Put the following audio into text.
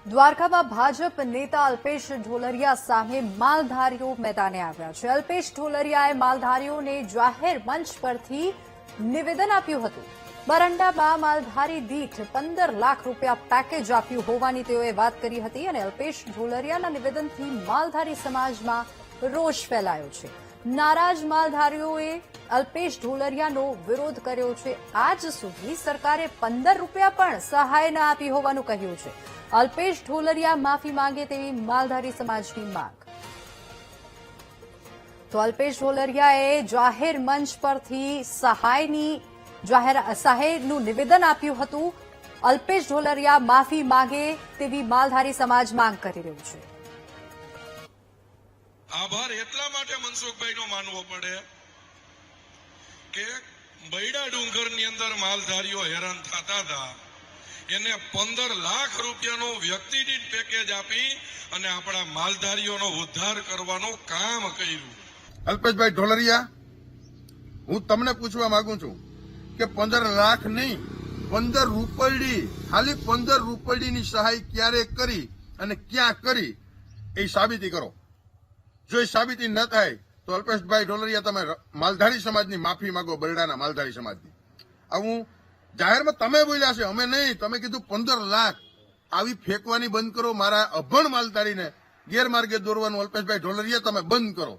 દ્વારકામાં ભાજપ નેતા અલ્પેશ ઢોલરિયા સામે માલધારીઓ મેદાને આવ્યા છે। અલ્પેશ ઢોલરિયાએ માલધારીઓને જાહેર મંચ પરથી નિવેદન આપ્યું હતું। બરંડામાં માલધારી દીઠ 15 લાખ રૂપિયા પેકેજ આપ્યું હોવાની તેઓએ વાત કરી હતી અને અલ્પેશ ઢોલરિયાના નિવેદનથી માલધારી સમાજમાં રોષ ફેલાયો છે। નારાજ માલધારીઓએ અલ્પેશ ઢોલરિયાનો વિરોધ કર્યો છે। આજ સુધી સરકારે 15 રૂપિયા પણ સહાય ન આપી હોવાનું કહ્યું છે। અલ્પેશ ઢોલરિયા માફી માંગે તેવી માલધારી સમાજની માંગ। તો અલ્પેશ ઢોલરિયાએ જાહેર મંચ પરથી સહાયનું નિવેદન આપ્યું હતું। અલ્પેશ ઢોલરિયા માફી માંગે તેવી માલધારી સમાજ માંગ કરી રહ્યું છે। આભાર એટલા માટે મનસુખભાઈનો માનવો પડે કે બૈડા ડુંગરની અંદર માલધારીઓ હેરાન થતા હતા, એને 15 લાખ રૂપિયાનો વ્યક્તિ દીઠ પેકેજ આપી અને આપણા માલધારીઓનો ઉદ્ધાર કરવાનું કામ કર્યું। અલ્પેશભાઈ ઢોલરિયા, હું તમને પૂછવા માંગુ છું કે 15 લાખ નહીં, 15 રૂપિયા, ખાલી 15 રૂપિયાની સહાય ક્યારે કરી અને ક્યાં કરી એ સાબિતી કરો। જો એ સાબિતી ન થાય તો અલ્પેશભાઈ ઢોલરિયા, તમે માલધારી સમાજની માફી માંગો, બરડાના માલધારી સમાજની। આવું જાહેરમાં તમે બોલ્યા છે, અમે નહીં। તમે કીધું 15 લાખ, આવી ફેંકવાની બંધ કરો। મારા અભણ માલધારીને ગેરમાર્ગે દોરવાનું અલ્પેશભાઈ ઢોલરિયા તમે બંધ કરો।